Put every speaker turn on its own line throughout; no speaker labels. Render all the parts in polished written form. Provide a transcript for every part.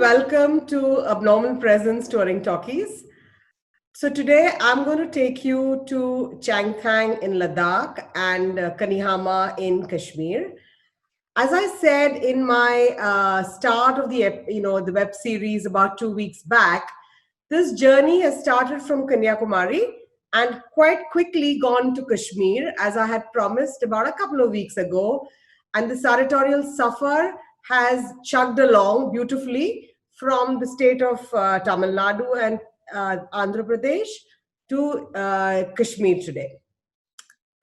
welcome to Abnormal Presence Touring Talkies. So today I'm going to take you to Changthang in Ladakh and Kanihama in Kashmir. As I said in my start of the web series about 2 weeks back, this journey has started from Kanyakumari and quite quickly gone to Kashmir, as I had promised about a couple of weeks ago. And the Sari-torial Safar has chugged along beautifully from the state of Tamil Nadu and Andhra Pradesh to Kashmir today.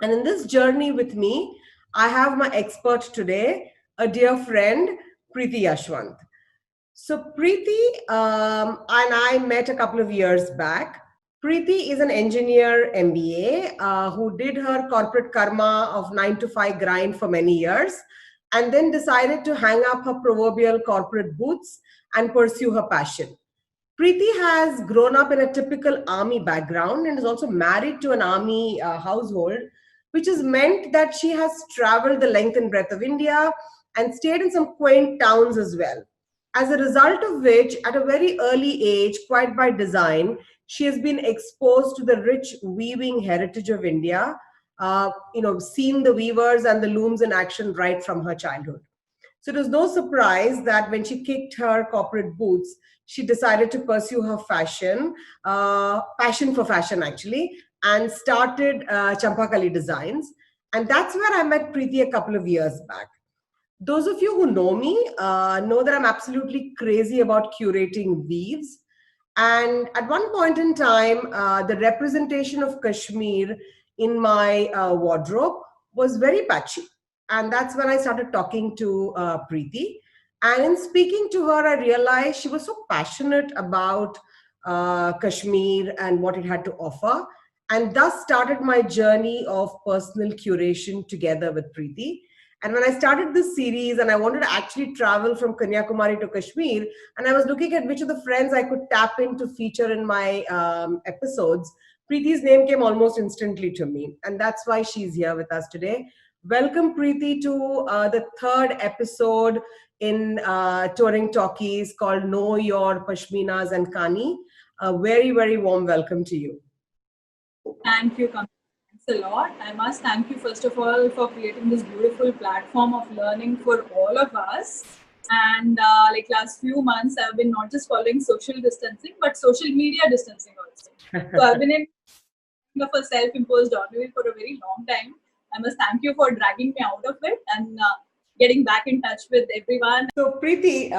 And in this journey with me, I have my expert today, a dear friend, Priti Yashwant. So Priti and I met a couple of years back. Priti is an engineer MBA who did her corporate karma of 9 to 5 grind for many years and then decided to hang up her proverbial corporate boots and pursue her passion. Priti has grown up in a typical army background and is also married to an army household, which has meant that she has traveled the length and breadth of India and stayed in some quaint towns as well. As a result of which, at a very early age, quite by design, she has been exposed to the rich weaving heritage of India, seen the weavers and the looms in action right from her childhood. So it was no surprise that when she kicked her corporate boots, she decided to pursue her passion for fashion actually, and started Champa Qali Designs. And that's where I met Priti a couple of years back. Those of you who know me know that I'm absolutely crazy about curating weaves. And at one point in time, the representation of Kashmir in my wardrobe was very patchy. And that's when I started talking to Priti. And in speaking to her, I realized she was so passionate about Kashmir and what it had to offer. And thus started my journey of personal curation together with Priti. And when I started this series and I wanted to actually travel from Kanyakumari to Kashmir, and I was looking at which of the friends I could tap in to feature in my episodes, Preeti's name came almost instantly to me. And that's why she's here with us today. Welcome, Priti, to the third episode in Touring Talkies called Know Your Pashminas and Kani. A very, very warm welcome to you.
Thank you, Kamala. Thanks a lot. I must thank you, first of all, for creating this beautiful platform of learning for all of us. And last few months, I've been not just following social distancing, but social media distancing also. So I've been in a self-imposed ordeal for a very long time. I must thank you for dragging me out of it and getting back in touch with everyone.
So Priti,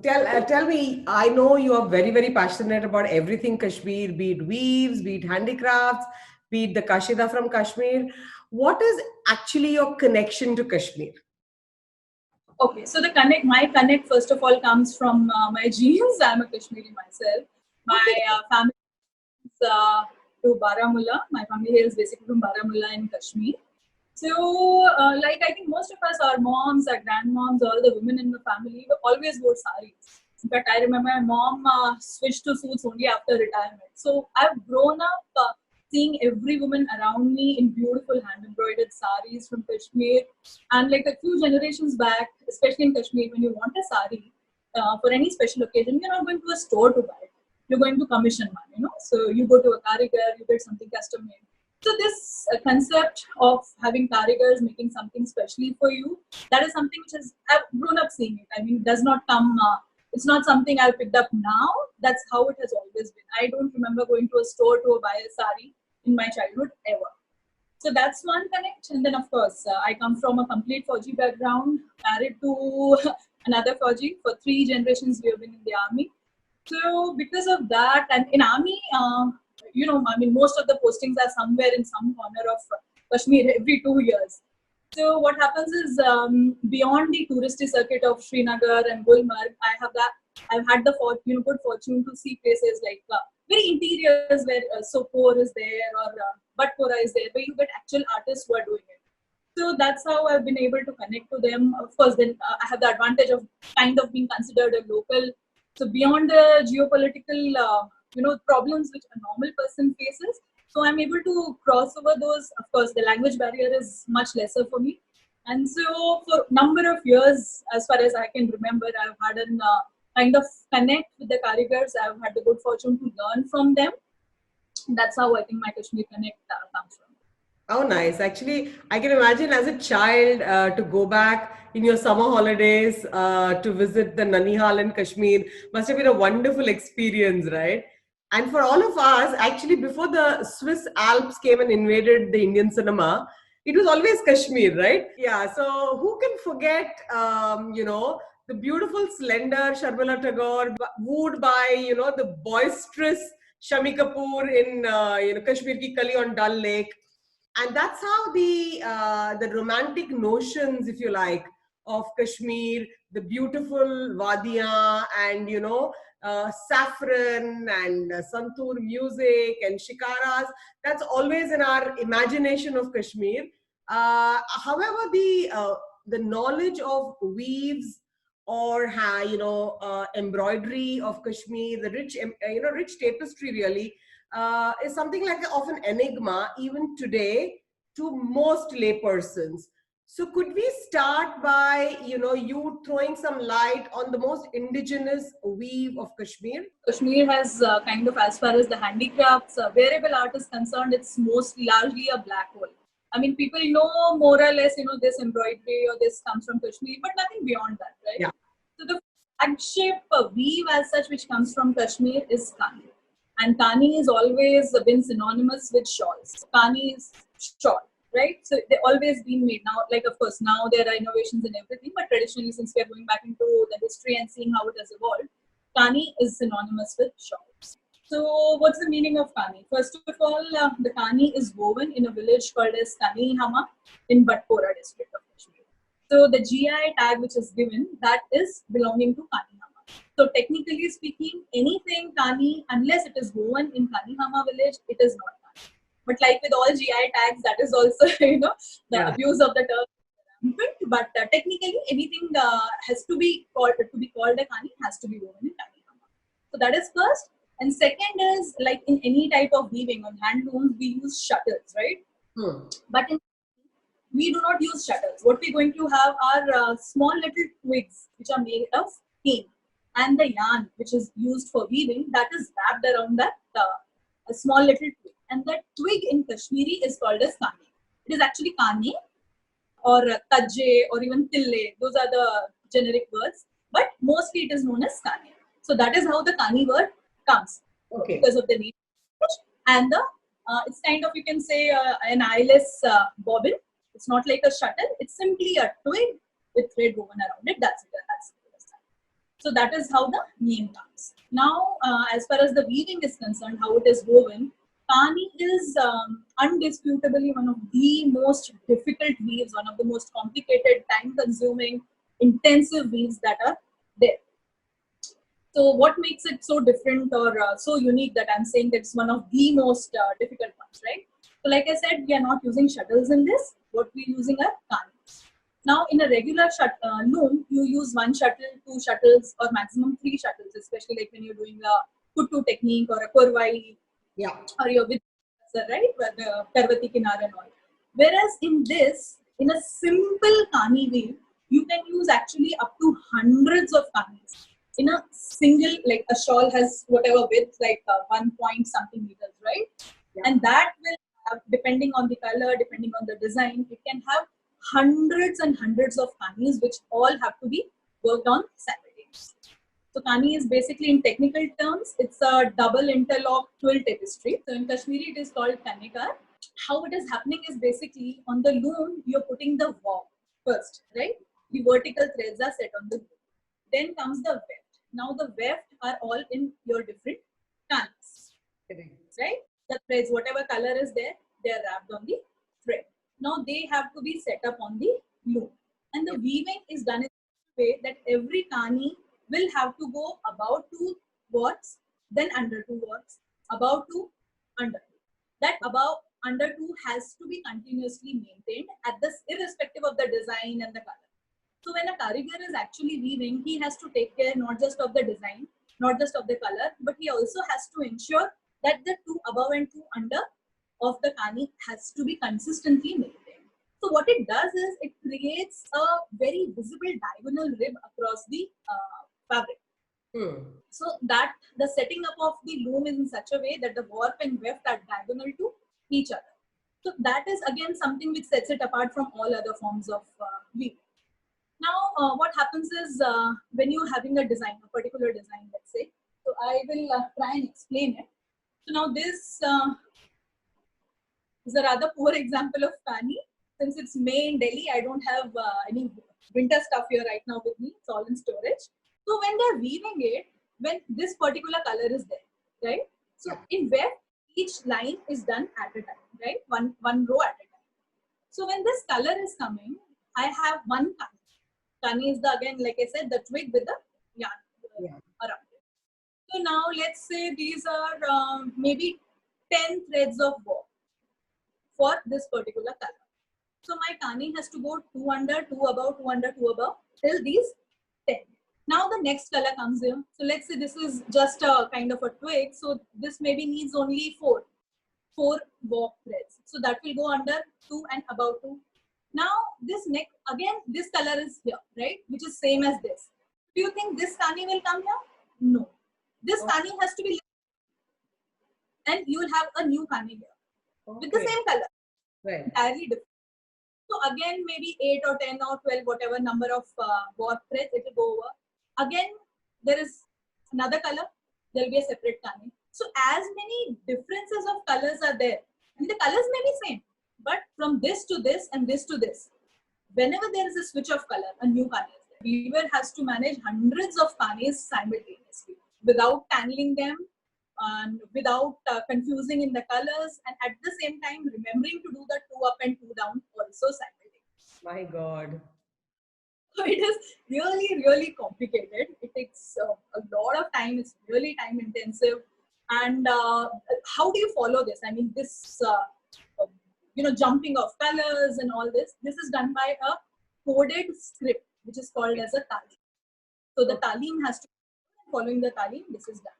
tell me, I know you are very, very passionate about everything Kashmir, be it weaves, be it handicrafts, be it the kashida from Kashmir. What is actually your connection to Kashmir?
Okay, so my connect first of all comes from my genes. I'm a Kashmiri myself. My family is to Baramulla. My family is basically from Baramulla in Kashmir. So, I think most of us, our moms, our grandmoms, all the women in the family always wore saris. In fact, I remember my mom switched to suits only after retirement. So, I've grown up seeing every woman around me in beautiful hand-embroidered saris from Kashmir. And a few generations back, especially in Kashmir, when you want a sari for any special occasion, you're not going to a store to buy it. You're going to commission one, So, you go to a karigar, you get something custom made. So this concept of having karigars making something specially for you, that is something which I've grown up seeing it. I mean, it does not come, it's not something I've picked up now. That's how it has always been. I don't remember going to a store to buy a sari in my childhood ever. So that's one connect. And then of course, I come from a complete Fauji background, married to another Fauji. For 3 generations, we have been in the army. So because of that, and in army, most of the postings are somewhere in some corner of Kashmir every 2 years. So what happens is, beyond the touristy circuit of Srinagar and Gulmarg, I've had the good fortune to see places like very interiors where Sopore is there or Batpura is there, where you get actual artists who are doing it. So that's how I've been able to connect to them. Of course, then I have the advantage of kind of being considered a local. So beyond the geopolitical problems which a normal person faces. So I'm able to cross over those. Of course, the language barrier is much lesser for me. And so for a number of years, as far as I can remember, I've had an kind of connect with the karigars. I've had the good fortune to learn from them. That's how I think my Kashmir connect comes from.
Oh, nice. Actually, I can imagine as a child to go back in your summer holidays to visit the Nanihal in Kashmir must have been a wonderful experience, right? And for all of us, actually, before the Swiss Alps came and invaded the Indian cinema, it was always Kashmir, right? Yeah. So who can forget, the beautiful, slender Sharbala Tagore, wooed by, the boisterous Shami Kapoor in, Kashmir Ki Kali on Dal Lake, and that's how the romantic notions, if you like, of Kashmir, the beautiful Wadia, and saffron and santoor music and shikaras. That's always in our imagination of Kashmir. However, the knowledge of weaves or embroidery of Kashmir, the rich tapestry really is something like of an enigma even today to most laypersons. So could we start by you throwing some light on the most indigenous weave of Kashmir?
Kashmir has kind of, as far as the handicrafts, wearable art is concerned, it's most largely a black hole. I mean, people know more or less, this embroidery or this comes from Kashmir, but nothing beyond that, right?
Yeah.
So the flagship weave as such which comes from Kashmir is Kani. And Kani has always been synonymous with shawls. Kani is shawl, right? So they've always been made. Now, like, of course, now there are innovations in everything, but traditionally, since we are going back into the history and seeing how it has evolved, Kani is synonymous with shawls. So, what's the meaning of Kani? First of all, the Kani is woven in a village called as Kanihama in Batpora district of Kashmir. So, the GI tag which is given, that is belonging to Kanihama. So, technically speaking, anything Kani, unless it is woven in Kanihama village, it is not Kani. But like with all GI tags, that is also, the abuse of the term. But technically, anything has to be called a Kani has to be woven in Kanihama. So that is first. And second is, like in any type of weaving on handlooms, we use shuttles, right? But we do not use shuttles. What we're going to have are small little twigs which are made of cane, and the yarn which is used for weaving, that is wrapped around that a small little twig. And that twig in Kashmiri is called as Kani. It is actually Kani or Tajje or even Tille. Those are the generic words, but mostly it is known as Kani. So that is how the Kani word comes, because of the name. And the it's kind of, you can say, an eyeless bobbin. It's not like a shuttle. It's simply a twig with thread woven around it. That's it. So that is how the name comes. Now, as far as the weaving is concerned, how it is woven, Kani is undisputably one of the most difficult weaves, one of the most complicated, time-consuming, intensive weaves that are there. So what makes it so different or so unique that I'm saying that it's one of the most difficult ones, right? So like I said, we are not using shuttles in this. What we're using are Kanis. Now, in a regular loom, you use one shuttle, two shuttles, or maximum three shuttles, especially like when you're doing a kuttu technique or a kurwai, or your with, right, the Parvati Kinar and all. Whereas in this, in a simple Kani weave, you can use actually up to hundreds of Kanis. In a single, like a shawl has whatever width, like 1 point something meters, right? Yeah. And that will have, depending on the color, depending on the design, it can have hundreds and hundreds of Kanis, which all have to be worked on simultaneously. So Kani is basically, in technical terms, it's a double interlock twill tapestry. So in Kashmiri, it is called Kanikar. How it is happening is basically on the loom, you're putting the warp first, right? The vertical threads are set on the loom. Then comes the weft. Now the weft are all in your different Kanis, right? The threads, whatever color is there, they are wrapped on the thread. Now they have to be set up on the loom. And the weaving is done in such a way that every Kani will have to go about 2 warps, then under 2 warps, about 2, under 2. That above, under 2 has to be continuously maintained at this, irrespective of the design and the color. So when a karigar is actually weaving, he has to take care not just of the design, not just of the color, but he also has to ensure that the 2 above and 2 under of the Kani has to be consistently maintained. So what it does is it creates a very visible diagonal rib across the fabric. So that the setting up of the loom is in such a way that the warp and weft are diagonal to each other. So that is again something which sets it apart from all other forms of weaving. Now, what happens is when you're having a design, a particular design, let's say. So I will try and explain it. So now this is a rather poor example of Kani. Since it's May in Delhi, I don't have any winter stuff here right now with me. It's all in storage. So when they're weaving it, when this particular color is there, right? So in weft, each line is done at a time, right? One row at a time. So when this color is coming, I have one Kani. Kani is the, again, like I said, the twig with the yarn around it. So now let's say these are maybe 10 threads of warp for this particular color. So my Kani has to go 2 under, 2 above, 2 under, 2 above till these 10. Now the next color comes here. So let's say this is just a kind of a twig. So this maybe needs only 4 warp threads. So that will go under 2 and above 2. Now this next, again, this color is here, right? Which is same as this. Do you think this Kani will come here? No. This Kani has to be, and you will have a new Kani here with the same color.
Right.
Entirely different. So again, maybe 8 or 10 or 12, whatever number of warp threads, it will go over. Again, there is another color. There will be a separate Kani. So as many differences of colors are there, and the colors may be same, but from this to this and this to this, whenever there is a switch of color, a new Kani is there. Weaver has to manage hundreds of Kanis simultaneously without tangling them, and without confusing in the colors, and at the same time remembering to do the 2 up and 2 down also simultaneously.
My God.
So it is really, really complicated. It takes a lot of time. It's really time intensive. And how do you follow this? I mean, this, jumping of colors and all this, this is done by a coded script, which is called as a talim. So the talim has to be following the talim, this is done.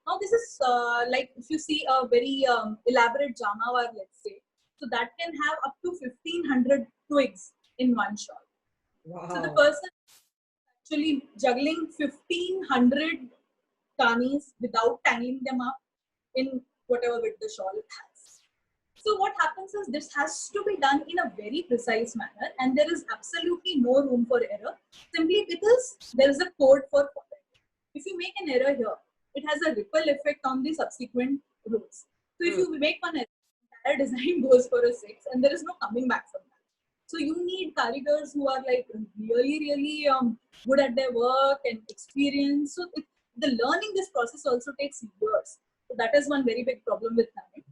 Now this is like if you see a very elaborate jamawar, let's say, so that can have up to 1500 twigs in one shawl.
Wow.
So the person actually juggling 1500 Kanis without tangling them up in whatever width the shawl it has. So what happens is this has to be done in a very precise manner, and there is absolutely no room for error, simply because there is a code for following. If you make an error here, it has a ripple effect on the subsequent rows. So if you make one error, the entire design goes for a 6, and there is no coming back from that. So you need karigars who are like really, really good at their work and experience. So the learning this process also takes years. So that is one very big problem with Kani.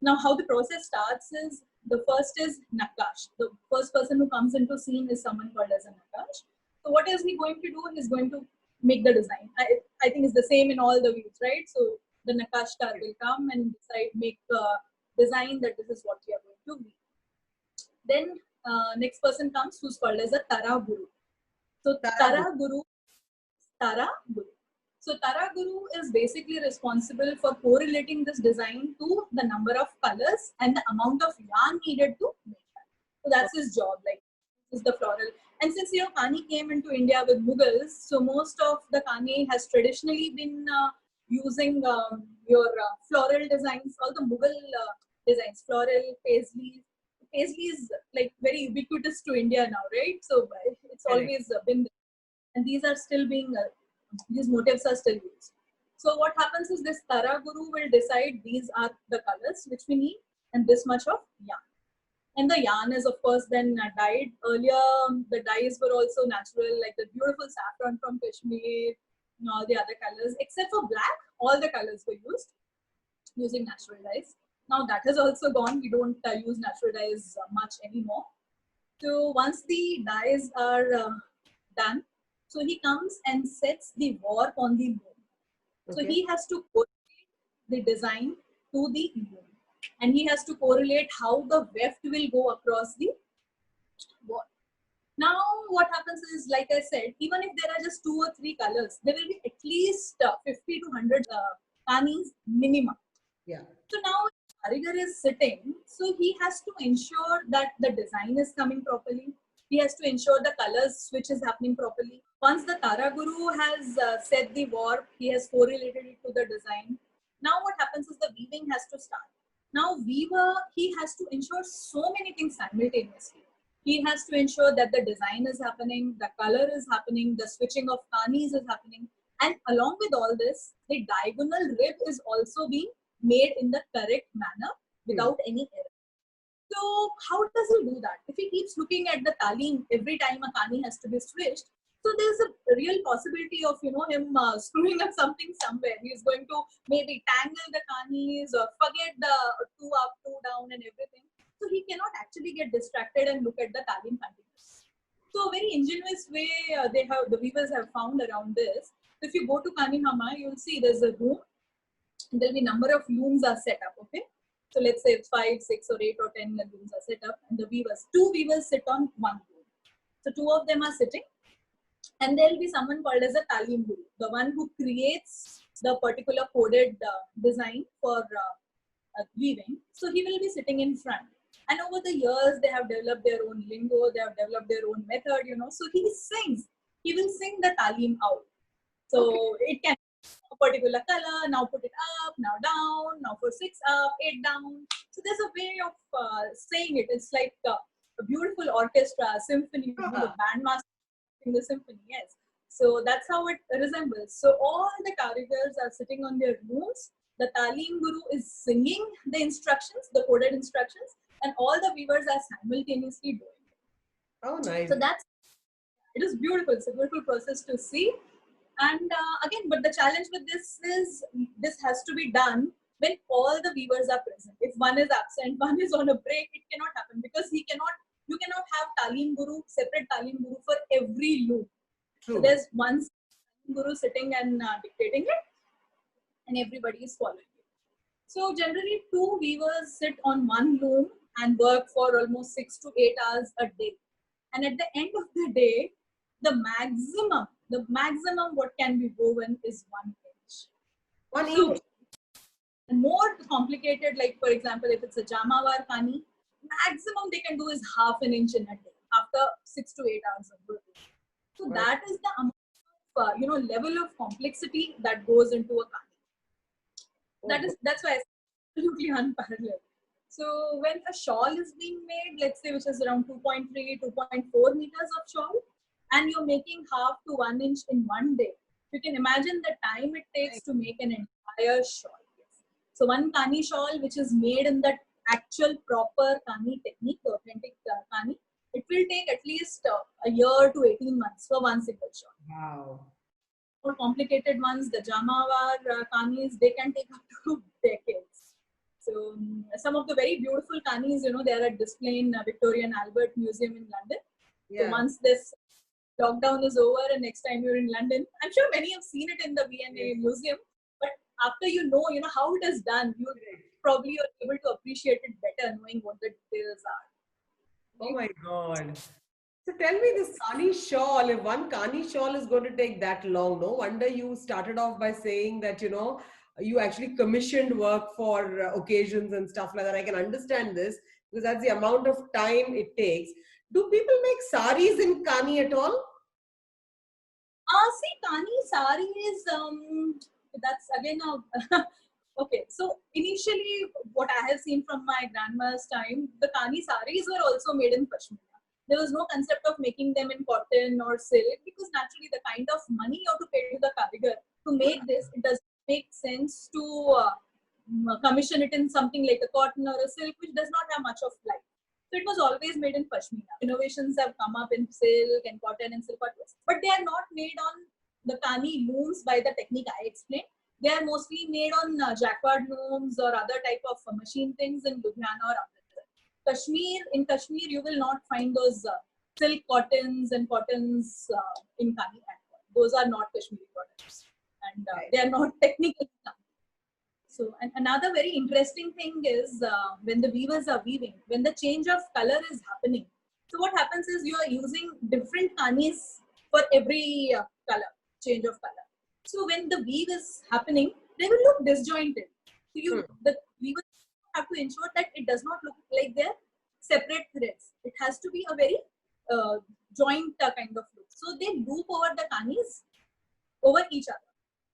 Now, how the process starts is, the first is Nakash. The first person who comes into scene is someone called as a Nakash. So what is he going to do? He's going to make the design. I think it's the same in all the views, right? So the Nakashkar will come and make the design that this is what we are going to make. Then next person comes who's called as a Tara Guru. So Tara Guru. So Tara Guru is basically responsible for correlating this design to the number of colors and the amount of yarn needed to make that. So that's his job. Like, this is the floral. And since Kani came into India with Mughals, so most of the Kani has traditionally been using your floral designs, all the Mughal designs, floral, paisley. Paisley is like very ubiquitous to India now, right? So it's always been there. And these are still being, these motifs are still used. So what happens is this Tara Guru will decide these are the colors which we need and this much of yarn. And the yarn is of course then dyed. Earlier the dyes were also natural, like the beautiful saffron from Kashmir and all the other colors. Except for black, all the colors were used using natural dyes. Now that has also gone. We don't use natural dyes much anymore. So once the dyes are done, so he comes and sets the warp on the loom. So he has to correlate the design to the loom, and he has to correlate how the weft will go across the warp. Now what happens is, like I said, even if there are just 2 or 3 colors, there will be at least 50 to 100 Kanis minimum.
Yeah.
So now Karigar is sitting, so he has to ensure that the design is coming properly. He has to ensure the colors switch is happening properly. Once the Tara Guru has set the warp, he has correlated it to the design. Now what happens is the weaving has to start. Now weaver, he has to ensure so many things simultaneously. He has to ensure that the design is happening, the color is happening, the switching of kanis is happening. And along with all this, the diagonal rib is also being made in the correct manner without any error. So how does he do that? If he keeps looking at the talim every time a kani has to be switched, so there's a real possibility of him screwing up something somewhere. He's going to maybe tangle the kanis or forget the two up, two down, and everything. So he cannot actually get distracted and look at the talim continuous. So a very ingenious way the weavers have found around this. If you go to Kanihama, you'll see there's a room. There'll be number of looms are set up. Okay. So let's say 5, 6, or 8 or 10 looms are set up, and the two weavers sit on one loom. So two of them are sitting, and there will be someone called as a talim guru, the one who creates the particular coded design for weaving. So he will be sitting in front. And over the years, they have developed their own lingo, they have developed their own method, So he sings. He will sing the talim out. So it can a particular color, now put it up, now down, now for 6 up, 8 down. So there's a way of saying it. It's like a beautiful orchestra, symphony, the bandmaster in the symphony, yes. So that's how it resembles. So all the karigars are sitting on their looms. The talim guru is singing the instructions, the coded instructions, and all the weavers are simultaneously doing it.
Oh, nice.
So it is beautiful. It's a beautiful process to see. And again, but the challenge with this is this has to be done when all the weavers are present. If one is absent, one is on a break, it cannot happen because you cannot have separate talim guru for every loom.
True.
So there's one guru sitting and dictating it, and everybody is following it. So generally, 2 weavers sit on one loom and work for almost 6 to 8 hours a day. And at the end of the day, the maximum what can be woven is 1 inch.
1 inch.
More complicated, like for example, if it's a Jamawar Kani, maximum they can do is 1/2 inch in a day after 6 to 8 hours of work. So that is the amount of, level of complexity that goes into a Kani. That's why it's absolutely unparalleled. So when a shawl is being made, let's say which is around 2.3, 2.4 meters of shawl, and you're making 1/2 to 1 inch in one day, you can imagine the time it takes to make an entire shawl. So one Kani shawl, which is made in the actual proper Kani technique, the authentic Kani, it will take at least a year to 18 months for one single shawl.
Wow.
More complicated ones, the Jamawar Kanis, they can take up to decades. So some of the very beautiful Kanis, they are at display in Victoria and Albert Museum in London. Yeah. So once this lockdown is over and next time you're in London, I'm sure many have seen it in the V&A museum, but after you know how it is done, you probably are able to appreciate it better knowing what the details are.
Oh my God. So tell me, this Kani shawl, if one Kani shawl is going to take that long, no wonder you started off by saying that, you actually commissioned work for occasions and stuff like that. I can understand this because that's the amount of time it takes. Do people make saris in Kani at all?
See, Kani saris, that's again okay. So initially, what I have seen from my grandma's time, the Kani saris were also made in Pashmina. There was no concept of making them in cotton or silk because naturally the kind of money you have to pay to the karigar to make this, it doesn't make sense to commission it in something like a cotton or a silk, which does not have much of life. So it was always made in Pashmina. Innovations have come up in silk and cotton and silk cotons, but they are not made on the Kani looms by the technique I explained. They are mostly made on jacquard looms or other type of machine things in Ludhiana or Kashmir. In Kashmir, you will not find those silk cottons and cottons in Kani at all. Those are not Kashmiri cottons, and they are not technically done. So, and another very interesting thing is when the weavers are weaving, when the change of color is happening. So what happens is you are using different kanis for every color, change of color. So when the weave is happening, they will look disjointed. So the weavers have to ensure that it does not look like they're separate threads. It has to be a very joint kind of look. So they loop over the kanis over each other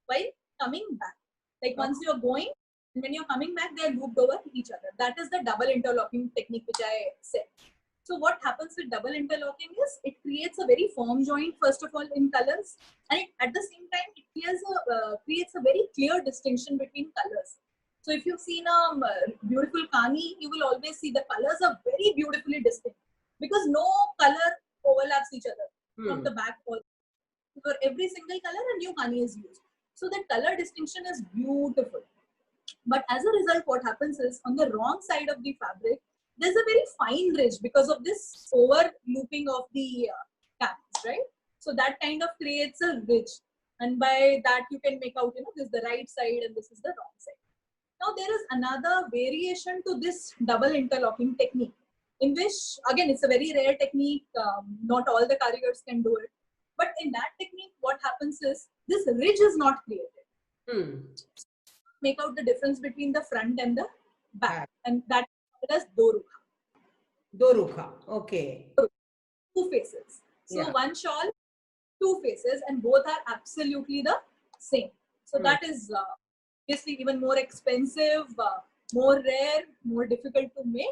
while coming back. Like once you're going, and when you're coming back, they're looped over each other. That is the double interlocking technique which I said. So what happens with double interlocking is it creates a very firm joint, first of all, in colors, and at the same time, it creates a very clear distinction between colors. So if you've seen a beautiful Kani, you will always see the colors are very beautifully distinct because no color overlaps each other from the back. For every single color, a new Kani is used. So the color distinction is beautiful. But as a result, what happens is on the wrong side of the fabric, there's a very fine ridge because of this over looping of the Kanis, right? So that kind of creates a ridge. And by that, you can make out, this is the right side and this is the wrong side. Now, there is another variation to this double interlocking technique, in which, again, it's a very rare technique. Not all the karigars can do it. But in that technique, what happens is this ridge is not created. Make out the difference between the front and the back. And that is called as dorukha.
Dorukha, okay.
Two faces. So one shawl, two faces, and both are absolutely the same. So that is obviously even more expensive, more rare, more difficult to make.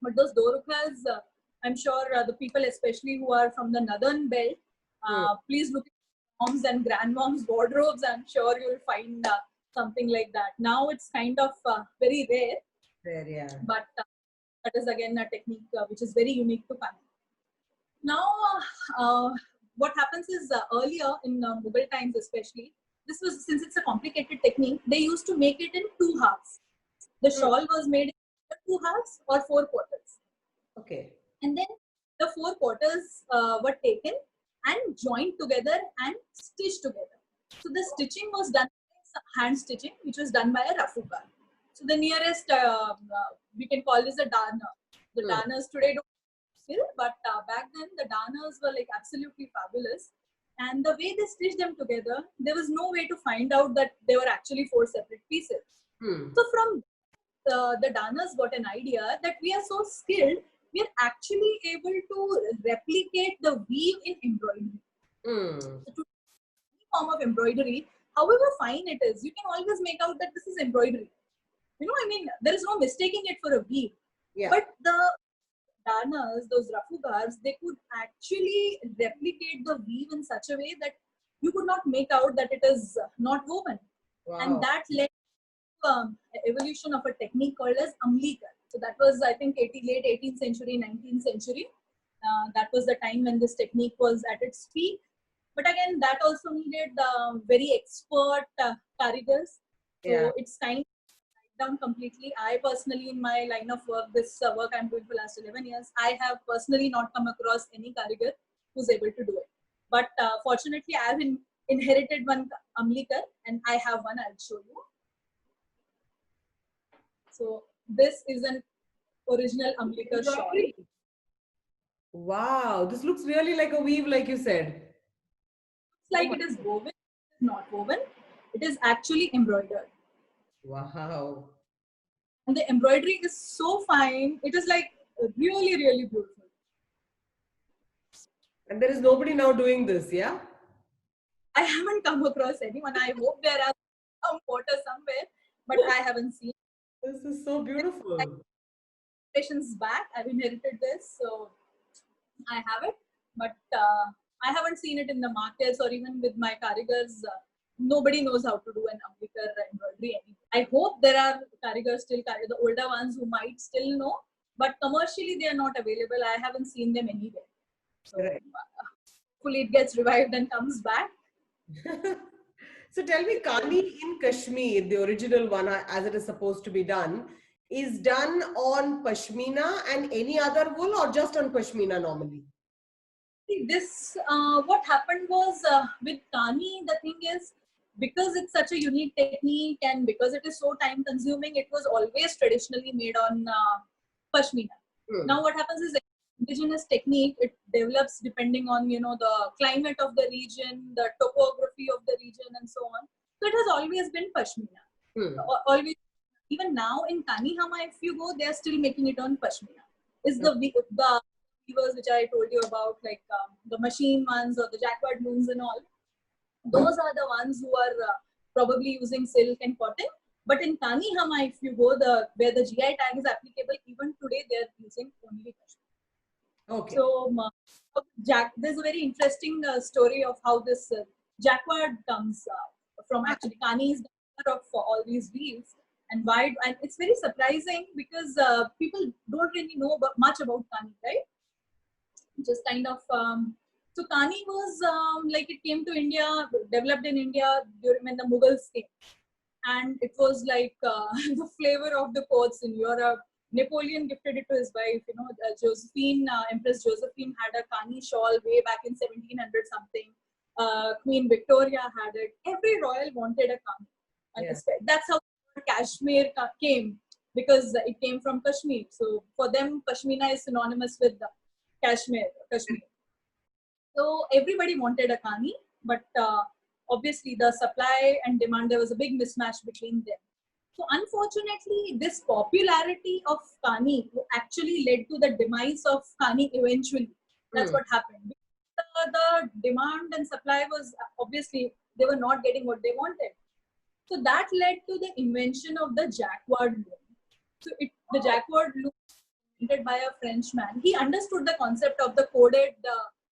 But those dorukhas, I'm sure the people, especially who are from the northern belt, please look at moms and grandmoms' wardrobes. I'm sure you'll find something like that. Now it's kind of very rare.
Rare, yeah.
But that is again a technique which is very unique to Kani. Now, what happens is earlier in Mughal times, especially, this was, since it's a complicated technique, they used to make it in two halves. The shawl was made in two halves or 4 quarters.
Okay.
And then the 4 quarters were taken and joined together and stitched together. So the stitching was done by hand stitching, which was done by a rafukar. So the nearest we can call this a darner. The darners today don't still, but back then the darners were like absolutely fabulous. And the way they stitched them together, there was no way to find out that they were actually 4 separate pieces. So from the darners got an idea that we are so skilled, we are actually able to replicate the weave in embroidery. So to any form of embroidery, however fine it is, you can always make out that this is embroidery. I mean, there is no mistaking it for a weave.
Yeah.
But the darners, those rafugars, they could actually replicate the weave in such a way that you could not make out that it is not woven.
Wow.
And that led to evolution of a technique called as amlikar. So that was, I think, late 18th century, 19th century. That was the time when this technique was at its peak. But again, that also needed very expert karigars. So it's kind of down completely. I personally, in my line of work, this work I'm doing for the last 11 years, I have personally not come across any karigar who's able to do it. But fortunately, I have inherited one amlikar, and I have one. I'll show you. So this is an original amlikar shawl.
Wow, this looks really like a weave, like you said.
It's like it is woven. It is not woven. It is actually embroidered.
Wow.
And the embroidery is so fine. It is like really, really beautiful.
And there is nobody now doing this, yeah?
I haven't come across anyone. I hope there are some photos somewhere, but I haven't seen.
This is so beautiful.
Generations back, I've inherited this, so I have it. But I haven't seen it in the markets or even with my karigars. Nobody knows how to do an amlikar embroidery anymore. I hope there are karigars still, the older ones who might still know, but commercially they are not available. I haven't seen them anywhere. So hopefully it gets revived and comes back.
So tell me, Kani in Kashmir, the original one as it is supposed to be done, is done on Pashmina and any other wool or just on Pashmina normally?
This, what happened was with Kani, the thing is, because it's such a unique technique and because it is so time consuming, it was always traditionally made on Pashmina. Now what happens is indigenous technique, it develops depending on, the climate of the region, the topography of the region and so on. So it has always been Pashmina. Always, even now in Kanihama, if you go, they are still making it on Pashmina. Is the weavers which I told you about, like the machine ones or the jacquard looms and all, those are the ones who are probably using silk and cotton. But in Kanihama, if you go where the GI tag is applicable, even today they are using only Kashmir.
Okay.
So there's a very interesting story of how this jacquard comes from. Actually, Kani is the mother of all these weaves, and why? And it's very surprising because people don't really know much about Kani, right? Just kind of. So Kani was like it came to India, developed in India during when the Mughals came, and it was like the flavor of the courts in Europe. Napoleon gifted it to his wife. You know, Josephine, Empress Josephine had a Kani shawl way back in 1700 something. Queen Victoria had it. Every royal wanted a Kani. And that's how Kashmir came, because it came from Kashmir. So for them, Pashmina is synonymous with Kashmir. So everybody wanted a Kani, but obviously the supply and demand, there was a big mismatch between them. So unfortunately, this popularity of Kani actually led to the demise of Kani eventually. That's what happened. The demand and supply was obviously, they were not getting what they wanted. So that led to the invention of the jacquard loom. So the jacquard loom was invented by a Frenchman. He understood the concept of the coded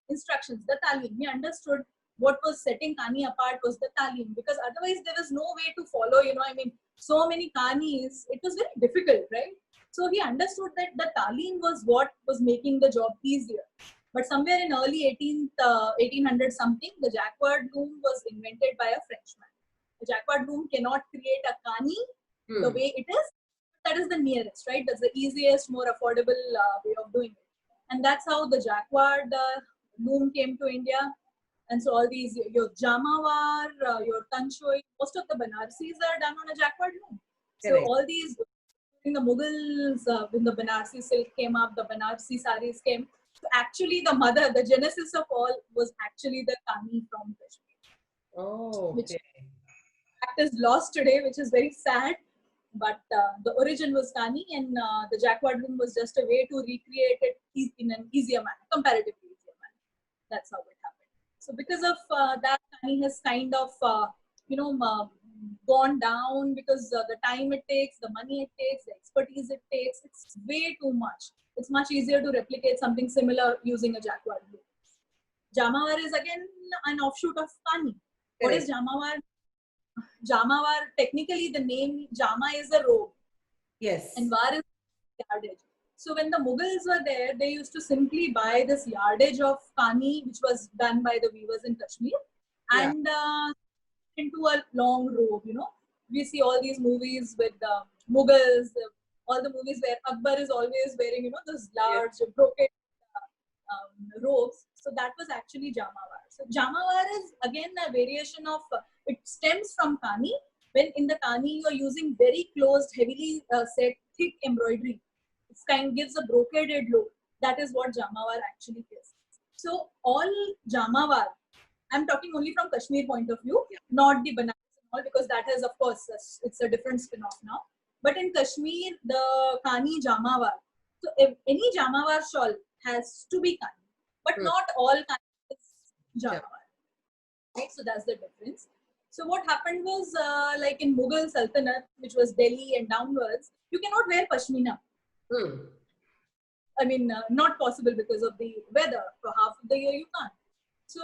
instructions, the talim. He understood what was setting Kani apart was the talim, because otherwise there was no way to follow, you know, I mean, so many Kanis, it was very difficult, right? So he understood that the talim was what was making the job easier. But somewhere in early 1800 something, the jacquard loom was invented by a Frenchman. The jacquard loom cannot create a Kani the way it is. That is the nearest, right? That's the easiest, more affordable way of doing it. And that's how the jacquard loom came to India. And so all these, your Jamawar, your Tanchoi, most of the Banarsis are done on a jacquard loom. So all these, in the Mughals, when the Banarsi silk came up, the Banarsi saris came. So actually the mother, the genesis of all was actually the Kani from Kashmir.
Oh, okay.
Which is lost today, which is very sad. But the origin was Kani, and the jacquard loom was just a way to recreate it in an easier manner, comparatively easier manner. That's how it happened. So because of that, Kani has kind of, gone down, because the time it takes, the money it takes, the expertise it takes, it's way too much. It's much easier to replicate something similar using a jacquard loom. Jamawar is again an offshoot of Kani. What is Jamawar? Jamawar, technically the name Jama is a robe.
Yes.
And War is yardage. So when the Mughals were there, they used to simply buy this yardage of Kani, which was done by the weavers in Kashmir, and into a long robe, you know. We see all these movies with the Mughals, all the movies where Akbar is always wearing, you know, those large brocade robes. So that was actually Jamawar. So Jamawar is again a variation of, it stems from Kani. When in the Kani you are using very closed, heavily set, thick embroidery. It kind of gives a brocaded look. That is what Jamawar actually is. So all Jamawar, I'm talking only from Kashmir point of view, not the Banaras and all, because that is, of course, it's a different spin-off now. But in Kashmir, the Kani Jamawar. So if any Jamawar shawl has to be Kani, but not all Kani is Jamawar. Right? So that's the difference. So what happened was, like in Mughal Sultanate, which was Delhi and downwards, you cannot wear Pashmina. I mean, not possible because of the weather. For half of the year, you can't. So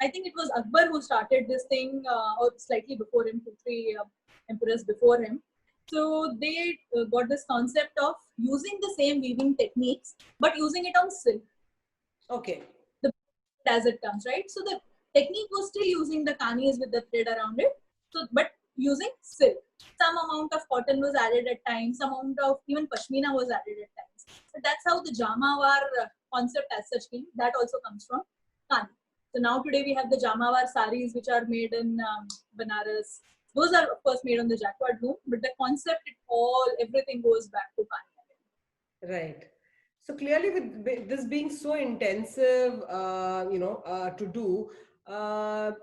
I think it was Akbar who started this thing, or slightly before him, 2-3 emperors before him. So they got this concept of using the same weaving techniques, but using it on silk.
Okay.
As it comes, right? So the technique was still using the kanis with the thread around it, so but using silk. Some amount of cotton was added at times, some amount of even pashmina was added at times. So that's how the jamawar concept as such came. That also comes from Kani. So now today we have the jamawar saris, which are made in Banaras. Those are of course made on the jacquard loom, but the concept, everything goes back to Kani.
Right. So clearly, with this being so intensive, to do,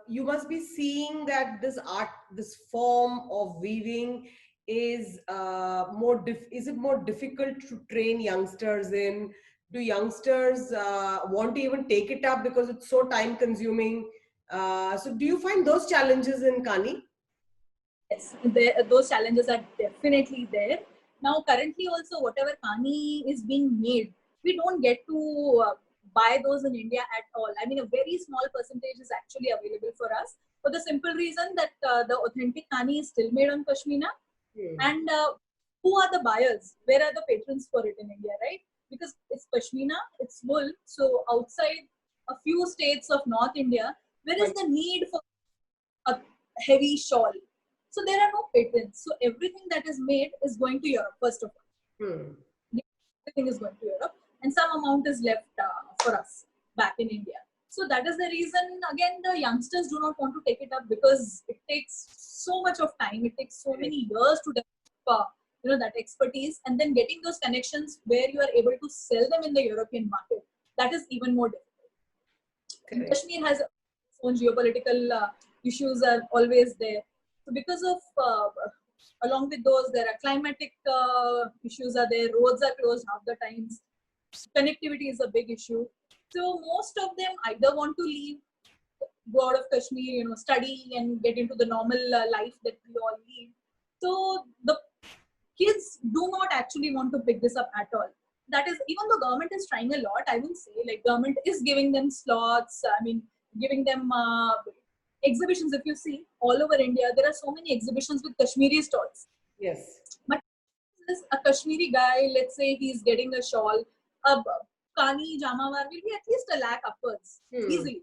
you must be seeing that this art, this form of weaving is is it more difficult to train youngsters in, do youngsters want to even take it up because it's so time consuming? So do you find those challenges in Kani?
Yes, those challenges are definitely there. Now, currently also, whatever Kani is being made, we don't get to buy those in India at all. I mean, a very small percentage is actually available for us for the simple reason that the authentic Kani is still made on Pashmina. And who are the buyers? Where are the patrons for it in India, right? Because it's Pashmina, it's wool. So outside a few states of North India, where is the need for a heavy shawl? So there are no patents. So everything that is made is going to Europe, first of all. Everything is going to Europe. And some amount is left for us back in India. So that is the reason, again, the youngsters do not want to take it up because it takes so much of time. It takes so many years to develop that expertise. And then getting those connections where you are able to sell them in the European market, that is even more difficult. Kashmir has its own geopolitical issues are always there. So because of, along with those, there are climatic issues are there, roads are closed half the times, connectivity is a big issue. So most of them either want to leave, go out of Kashmir, study and get into the normal life that we all lead. So the kids do not actually want to pick this up at all. That is, even though government is trying a lot, I will say, like government is giving them slots, giving them exhibitions. If you see all over India, there are so many exhibitions with Kashmiri stalls.
Yes.
But a Kashmiri guy, let's say he's getting a shawl, a Kani Jamawar will be at least 1 lakh upwards, easily.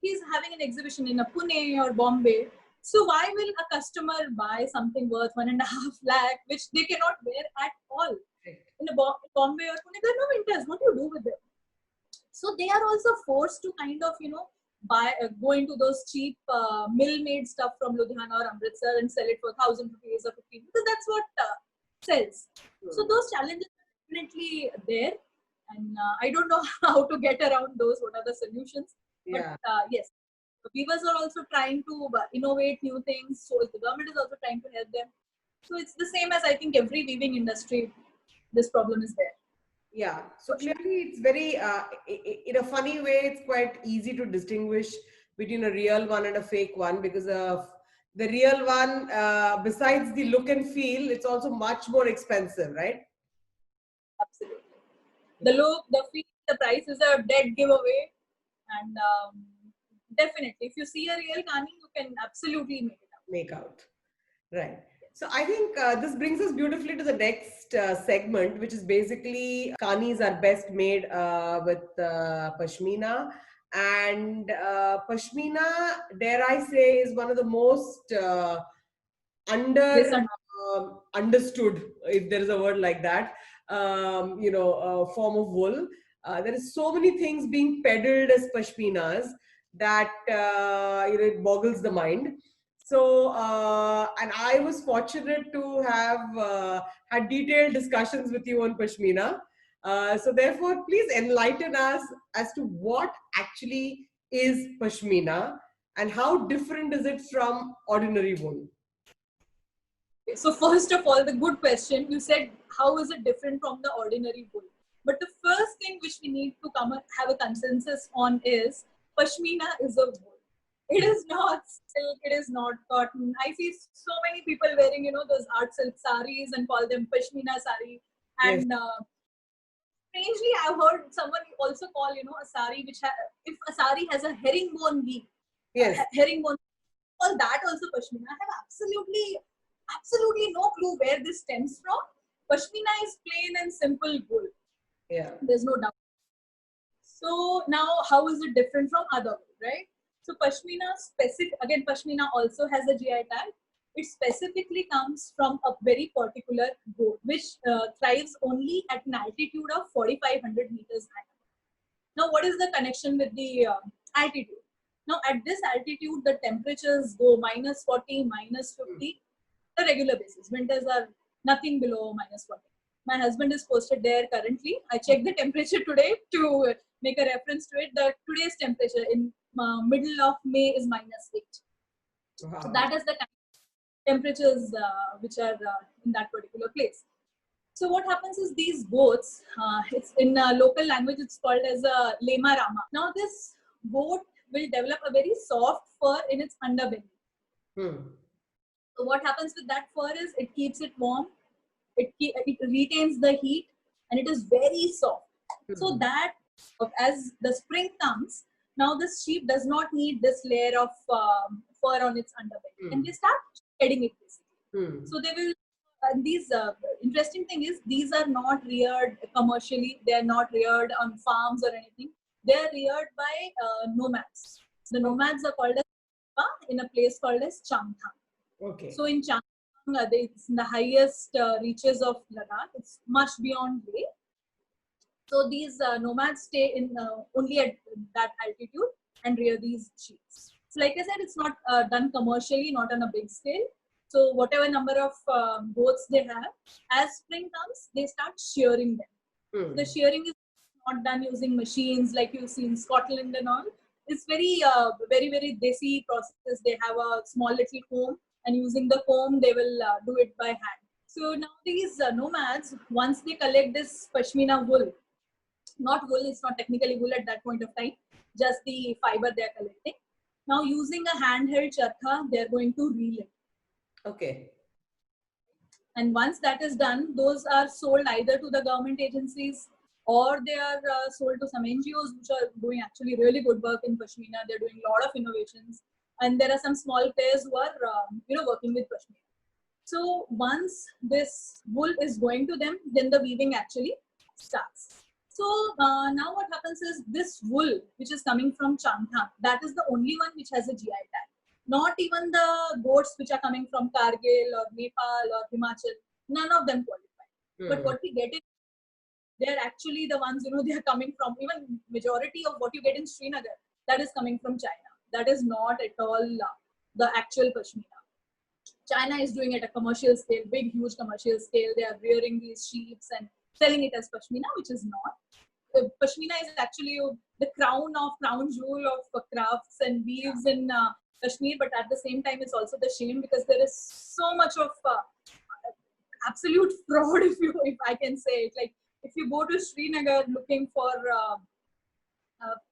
He's having an exhibition in a Pune or Bombay. So why will a customer buy something worth 1.5 lakh, which they cannot wear at all? In a Bombay or Pune, there are no winters. What do you do with them? So they are also forced to kind of, buy, go into those cheap mill-made stuff from Ludhiana or Amritsar and sell it for 1,000 rupees or 15, because that's what sells. So those challenges are definitely there, and I don't know how to get around those. What are the solutions?
Yeah.
But yes, the weavers are also trying to innovate new things. So the government is also trying to help them. So it's the same as I think every weaving industry. This problem is there.
Yeah. So clearly, it's very, in a funny way, it's quite easy to distinguish between a real one and a fake one, because of the real one, besides the look and feel, it's also much more expensive, right?
Absolutely. The look, the feel, the price is a dead giveaway. And definitely, if you see a real Kani, you can absolutely
make out. Right. So I think this brings us beautifully to the next segment, which is basically Kanis are best made with Pashmina. And Pashmina, dare I say, is one of the most understood, if there is a word like that, form of wool. There is so many things being peddled as Pashminas that it boggles the mind. So, and I was fortunate to have had detailed discussions with you on Pashmina. So therefore, please enlighten us as to what actually is Pashmina and how different is it from ordinary wool.
So first of all, the good question, you said, how is it different from the ordinary wool? But the first thing which we need to have a consensus on is Pashmina is a wool. It is not silk, it is not cotton. I see so many people wearing, those art silk saris and call them Pashmina sari. And strangely, I've heard someone also call, a sari which if a sari has a herringbone weave, herringbone, all that also Pashmina. I have absolutely no clue where this stems from. Pashmina is plain and simple wool.
Yeah.
There's no doubt. So now, how is it different from other wool, right? So Pashmina again, Pashmina also has a GI tag. It specifically comes from a very particular goat, which thrives only at an altitude of 4,500 meters high. Now, what is the connection with the altitude? Now, at this altitude, the temperatures go minus 40, minus 50, on a regular basis. Winters are nothing below minus 40. My husband is posted there currently. I checked the temperature today to make a reference to it. Today's temperature in middle of May is minus 8. Wow. So that is the temperatures which are in that particular place. So what happens is these goats, it's in local language, it's called as a lema rama. Now this goat will develop a very soft fur in its underbelly. So what happens with that fur is it keeps it warm, it retains the heat, and it is very soft. So that as the spring comes, now this sheep does not need this layer of fur on its underbelly, and they start shedding it basically. So they will. These interesting thing is these are not reared commercially. They are not reared on farms or anything. They are reared by nomads. The nomads are called as in a place called as Changthang.
Okay.
So in Changthang, it's in the highest reaches of Ladakh. It's much beyond Leh. So these nomads stay in only at that altitude and rear these sheep. So like I said, it's not done commercially, not on a big scale. So whatever number of goats they have, as spring comes, they start shearing them. The shearing is not done using machines like you see in Scotland and all. It's very, very desi process. They have a small little comb, and using the comb, they will do it by hand. So now these nomads, once they collect this Pashmina wool, not wool, it's not technically wool at that point of time, just the fiber they are collecting. Now using a handheld charkha, they are going to reel it.
Okay.
And once that is done, those are sold either to the government agencies or they are sold to some NGOs which are doing actually really good work in Pashmina. They're doing a lot of innovations. And there are some small players who are working with Pashmina. So once this wool is going to them, then the weaving actually starts. So now what happens is this wool, which is coming from Changthang, that is the only one which has a GI tag. Not even the goats which are coming from Kargil or Nepal or Himachal, none of them qualify. But what we get is, they're actually the ones, they are coming from, even majority of what you get in Srinagar, that is coming from China. That is not at all the actual Pashmina. China is doing it at a commercial scale, big, huge commercial scale. They are rearing these sheep and selling it as Pashmina, which is not. Pashmina is actually the crown jewel of crafts and weaves in Kashmir, but at the same time, it's also the shame because there is so much of absolute fraud, if I can say it. Like if you go to Srinagar looking for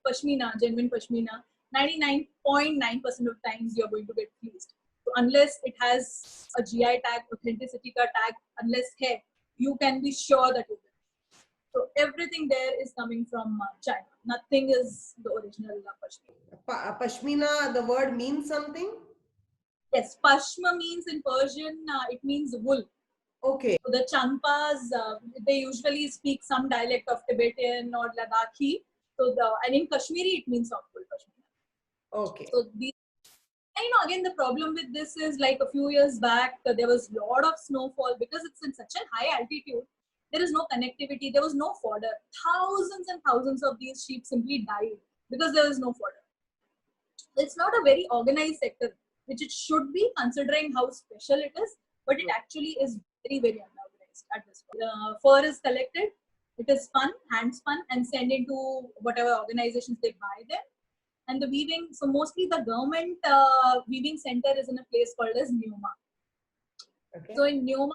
Pashmina, genuine Pashmina, 99.9% of times you're going to get fleeced. So unless it has a GI tag, authenticity ka tag, unless hai, you can be sure that it is. So everything there is coming from China. Nothing is the original Pashmina.
Pashmina, the word means something?
Yes, Pashma means in Persian, it means wool.
Okay.
So the Champas, they usually speak some dialect of Tibetan or Ladakhi. So and in Kashmiri, it means soft wool Pashmina.
Okay.
So these, and again, the problem with this is like a few years back, there was a lot of snowfall because it's in such a high altitude. There is no connectivity. There was no fodder. Thousands and thousands of these sheep simply died because there was no fodder. It's not a very organized sector, which it should be considering how special it is, but it actually is very, very unorganized at this point. Fur is collected, it is spun, hand spun, and sent into whatever organizations they buy them. And the weaving, so mostly the government weaving center is in a place called as Neoma. Okay. So in Neoma,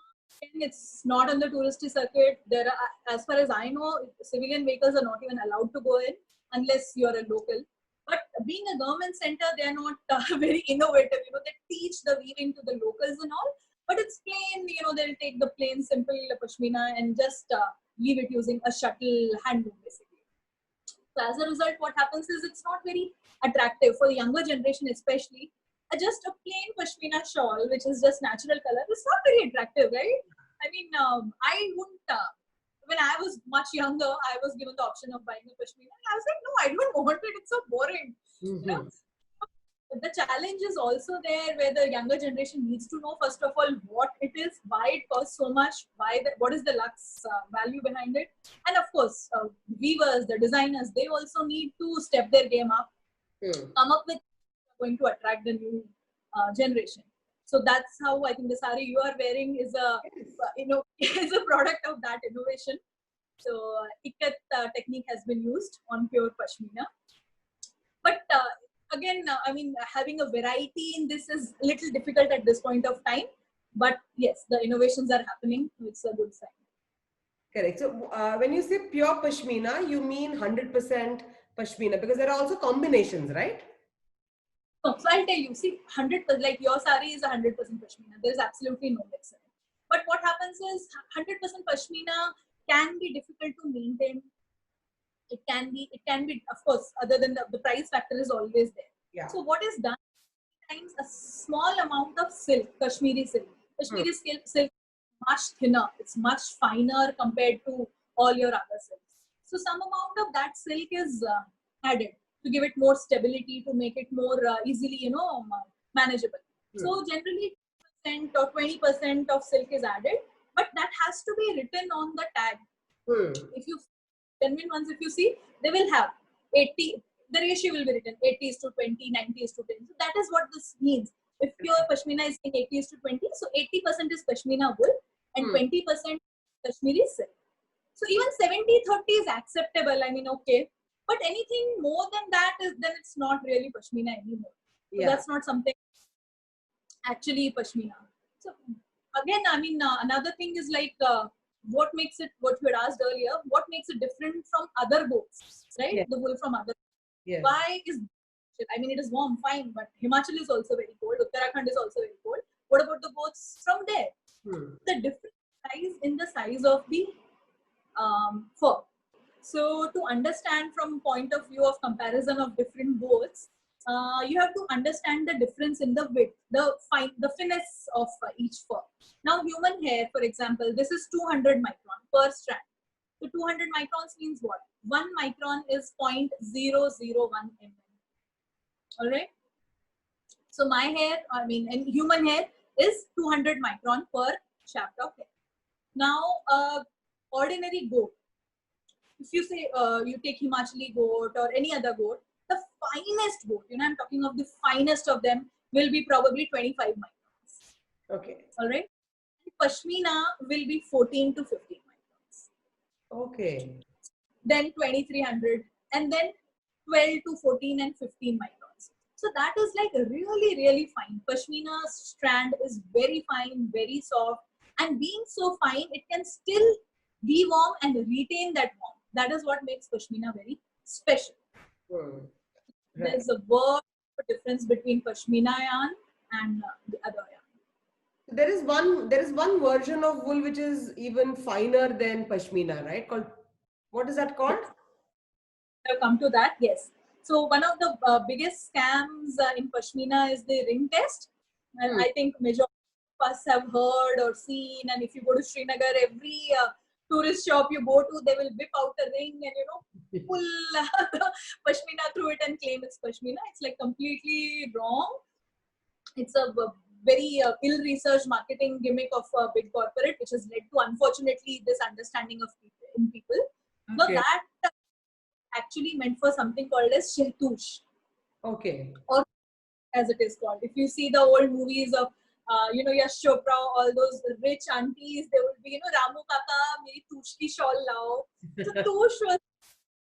it's not on the touristy circuit. There are, as far as I know, civilian vehicles are not even allowed to go in unless you're a local. But being a government center, they are not very innovative. They teach the weaving to the locals and all. But it's plain, they'll take the plain, simple Pashmina and just weave it using a shuttle handloom, basically. So as a result, what happens is it's not very attractive for the younger generation, especially. Just a plain Pashmina shawl, which is just natural color, it's not very attractive, right? I mean, I wouldn't. When I was much younger, I was given the option of buying a Pashmina. And I was like, no, I don't want it. It's so boring. The challenge is also there where the younger generation needs to know, first of all, what it is, why it costs so much, what is the lux value behind it. And of course, weavers, the designers, they also need to step their game up, come up with going to attract the new generation. So that's how I think the sari you are wearing is a, is a product of that innovation. So ikat technique has been used on pure Pashmina. But again, I mean, having a variety in this is a little difficult at this point of time. But yes, the innovations are happening. It's a good sign.
Correct. So when you say pure Pashmina, you mean 100% Pashmina, because there are also combinations, right?
No, so I'll tell you, see, 100%, like your sari is 100% Pashmina. There's absolutely no mix in it. But what happens is 100% Pashmina can be difficult to maintain. It can be, of course, other than the price factor is always there.
Yeah.
So what is done? Times a small amount of silk, Kashmiri silk. Kashmiri silk much thinner. It's much finer compared to all your other silks. So some amount of that silk is added to give it more stability, to make it more easily, manageable. So generally 10% or 20% of silk is added, but that has to be written on the tag. If you genuine ones, if you see, they will have 80. The ratio will be written 80 is to 20, 90 is to 10. So that is what this means. If your Pashmina is saying 80 is to 20, so 80% is Pashmina wool and 20% Kashmiri silk. So even 70-30 is acceptable. I mean, okay. But anything more than that is then it's not really Pashmina anymore. So that's not something actually Pashmina. So again, I mean, another thing is like what makes it, what you had asked earlier, what makes it different from other boats, right?
Yes.
The wool from other.
Yes.
Why is, I mean, it is warm, fine, but Himachal is also very cold. Uttarakhand is also very cold. What about the boats from there? The different size in the size of the fur. So to understand from point of view of comparison of different boats, you have to understand the difference in the width, the finesse of each fur. Now, human hair, for example, this is 200 micron per strand. So 200 microns means what? 1 micron is 0.001 mm. All right. So my hair, I mean, and human hair is 200 micron per shaft of hair. Now, ordinary goat. If you say you take Himachali goat or any other goat, the finest goat, I'm talking of the finest of them, will be probably 25 microns.
Okay.
All right. Pashmina will be 14 to 15 microns.
Okay.
Then 2300, and then 12 to 14 and 15 microns. So that is like really, really fine. Pashmina strand is very fine, very soft, and being so fine, it can still be warm and retain that warmth. That is what makes Pashmina very special.
Right.
There's a word difference between Pashmina yarn and the other yarn.
There is one version of wool which is even finer than Pashmina, right? Called, what is that called?
I'll come to that. Yes. So one of the biggest scams in Pashmina is the ring test. And I think majority of us have heard or seen. And if you go to Srinagar, every tourist shop you go to, they will whip out a ring and pull the Pashmina through it and claim it's Pashmina. It's like completely wrong. It's a very ill-researched marketing gimmick of a big corporate, which has led to, unfortunately, this understanding of people. Now that actually meant for something called as Shehtush.
Okay.
Or as it is called. If you see the old movies of, Yash Chopra, all those rich aunties, they would be, Ramu Kaka, meri tush ki shawl lao. So tush was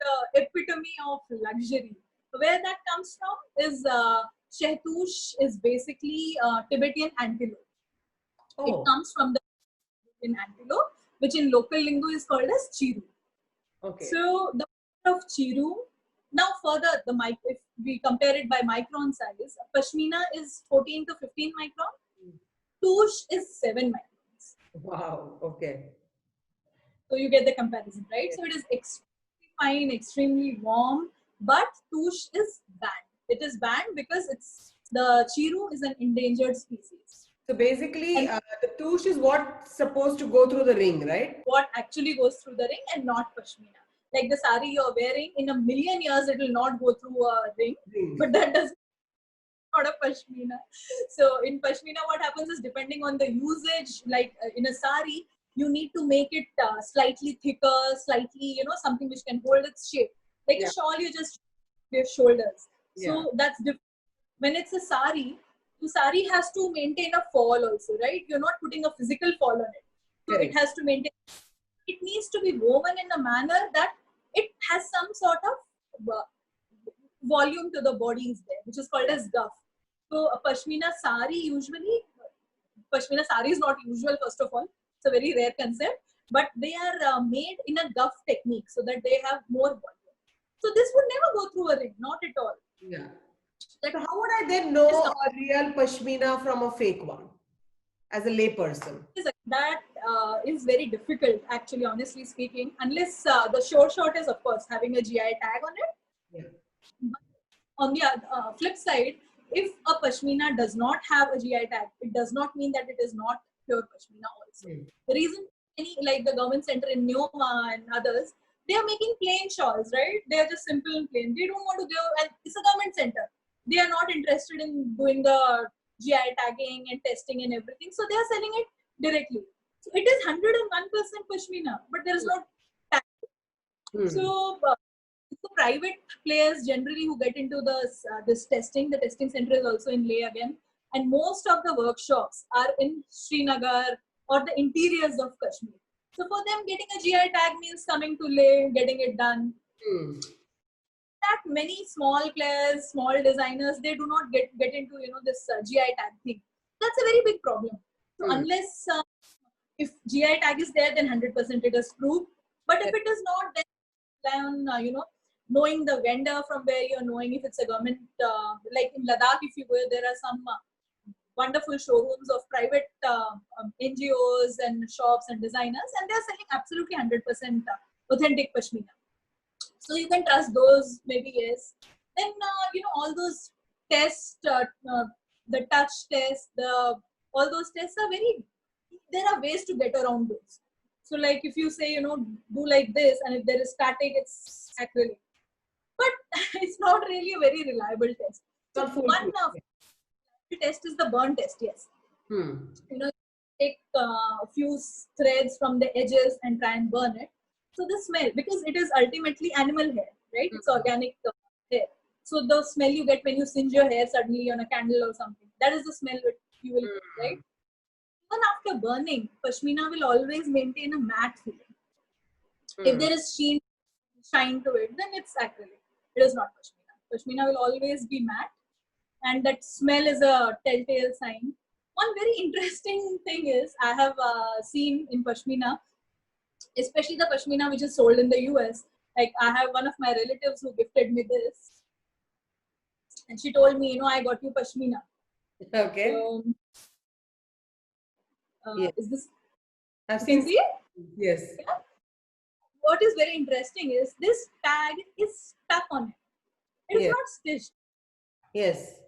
the epitome of luxury. Where that comes from is Shehtush is basically Tibetan antelope. It comes from the Tibetan antelope, which in local lingo is called as chiru.
Okay.
So the of chiru. Now further, if we compare it by micron size, Pashmina is 14 to 15 micron. Tush is 7 microns.
Wow. Okay.
So you get the comparison, right? So it is extremely fine, extremely warm, but tush is banned. It is banned because the chiru is an endangered species.
So basically, the tush is what's supposed to go through the ring, right?
What actually goes through the ring and not Pashmina. Like the sari you're wearing, in a million years it will not go through a ring, but that does not a Pashmina. So in Pashmina, what happens is, depending on the usage, like in a sari, you need to make it slightly thicker, slightly, something which can hold its shape. Like a shawl, you just your shoulders. So that's different. When it's a sari, the sari has to maintain a fall also, right? You're not putting a physical fall on it. So it has to maintain. It needs to be woven in a manner that it has some sort of volume to the body is there, which is called as guff. So a Pashmina sari is not usual, first of all. It's a very rare concept. but they are made in a guff technique so that they have more volume. So this would never go through a ring, not at all.
Yeah.
Like,
So how would I then know a real pashmina from a fake one as a layperson?
that is very difficult, actually, honestly speaking, unless the short is, of course, having a GI tag on it.
Yeah.
But on the flip side, if a pashmina does not have a GI tag, it does not mean that it is not pure pashmina also. The reason, like the government center in Neoma and others, they are making plain shawls, right? They are just simple and plain. They don't want to go, and it's a government center. They are not interested in doing the GI tagging and testing and everything. So they are selling it directly. So it is 101% pashmina, but there is no tag. So the private players generally who get into this testing, the testing center is also in Leh again, and most of the workshops are in Srinagar or the interiors of Kashmir. So for them, getting a GI tag means coming to Leh, getting it done. That many small players, small designers, they do not get into this GI tag thing. That's a very big problem. So unless if GI tag is there, then 100% it is true. But if it is not, then rely on knowing the vendor from where you're knowing if it's a government. Like in Ladakh, if you go, there are some wonderful showrooms of private NGOs and shops and designers, and they're selling absolutely 100% authentic pashmina. So you can trust those, maybe, yes. Then all those tests, the touch test, all those tests are there are ways to get around those. So like if you say, do like this, and if there is static, it's acrylic. But it's not really a very reliable test. So one test is the burn test, yes. Take a few threads from the edges and try and burn it. So the smell, because it is ultimately animal hair, right? It's organic hair. So the smell you get when you singe your hair suddenly on a candle or something, that is the smell that you will get, right? Even after burning, pashmina will always maintain a matte feeling. If there is shine to it, then it's acrylic. It is not pashmina. Pashmina will always be matte, and that smell is a telltale sign. One very interesting thing is I have seen in pashmina, especially the pashmina which is sold in the US. Like I have one of my relatives who gifted me this, and she told me, I got you pashmina.
Okay.
So,
yes.
Is this?
I've seen.
See?
Yes.
Yeah? What is very interesting is this tag is stuck on it. It is not stitched.
Yes.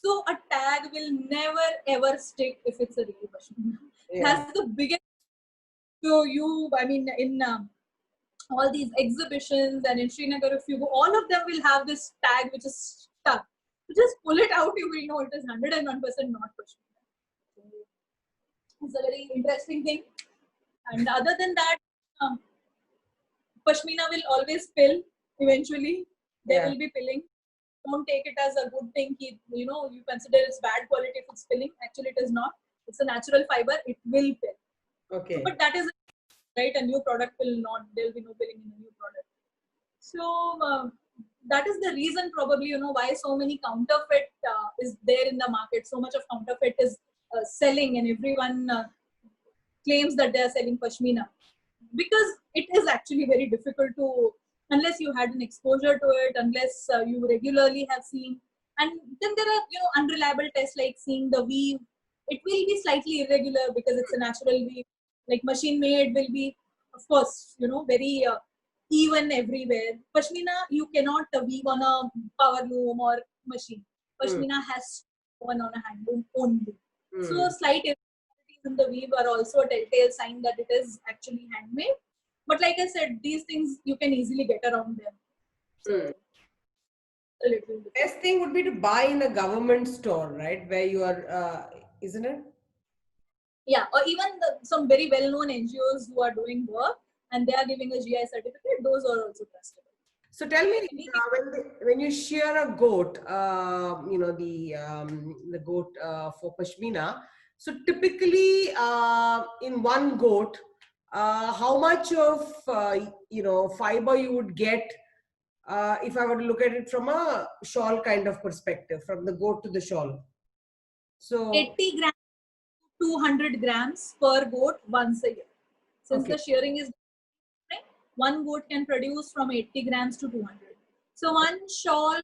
So a tag will never ever stick if it's a real pashmina. It has the biggest. So in all these exhibitions and in Srinagar, if you go, all of them will have this tag which is stuck. So just pull it out, you will know it is 101% not pashmina. It's a very interesting thing. And other than that, pashmina will always pill eventually. There will be pilling. Don't take it as a good thing. You consider it's bad quality if it's pilling. Actually, it is not. It's a natural fiber. It will pill.
Okay.
But that is right. A new product will not. There will be no pilling in a new product. So that is the reason probably why so many counterfeit is there in the market. So much of counterfeit is selling, and everyone claims that they are selling pashmina, because it is actually very difficult to, unless you had an exposure to it, unless you regularly have seen. And then there are unreliable tests like seeing the weave. It will be slightly irregular because it's a natural weave. Like machine made will be, of course, very even everywhere. Pashmina you cannot weave on a power loom or machine. Pashmina has one on a hand loom only. So slight in the weave are also a telltale sign that it is actually handmade. But like I said, these things you can easily get around them. So a little bit.
Best thing would be to buy in a government store, right? Where you are, isn't it?
Yeah, or even some very well-known NGOs who are doing work and they are giving a GI certificate. Those are also trustable.
So tell me, when you shear a goat, the goat for pashmina. So typically, in one goat, how much of fiber you would get if I were to look at it from a shawl kind of perspective, from the goat to the shawl? So
80 grams 200 grams per goat once a year. Since
Okay.
the shearing is different, one goat can produce from 80 grams to 200. So one shawl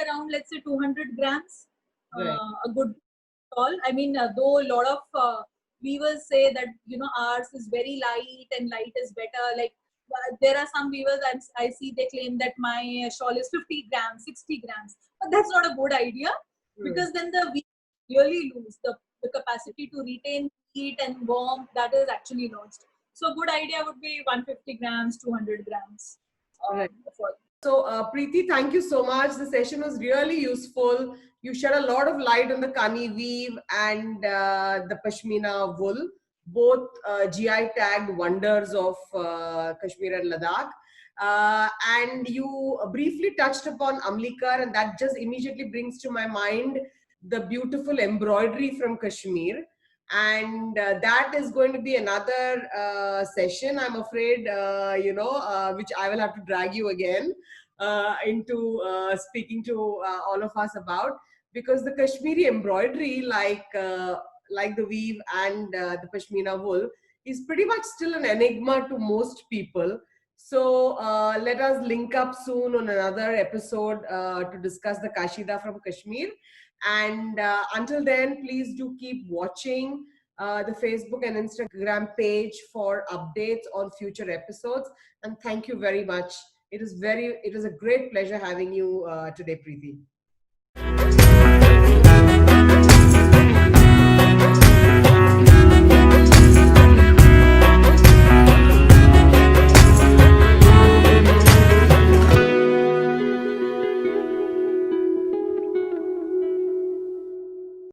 around, let's say, 200 grams,
Right.
a good shawl. I mean, though a lot of weavers say that, ours is very light and light is better. Like, there are some weavers I see, they claim that my shawl is 50 grams, 60 grams. But that's not a good idea, because then the weave really lose the capacity to retain heat and warmth that is actually lost. So good idea would be 150 grams, 200 grams.
Right.
For
So, Preeti, thank you so much. The session was really useful. You shed a lot of light on the Kani weave and the Pashmina wool, both GI tagged wonders of Kashmir and Ladakh. And you briefly touched upon Amlikar, and that just immediately brings to my mind the beautiful embroidery from Kashmir. And that is going to be another session, I'm afraid, which I will have to drag you again into speaking to all of us about, because the Kashmiri embroidery, like the weave and the Pashmina wool, is pretty much still an enigma to most people. So let us link up soon on another episode to discuss the Kashida from Kashmir. And until then, please do keep watching the Facebook and Instagram page for updates on future episodes. And thank you very much. It is a great pleasure having you today, Preeti.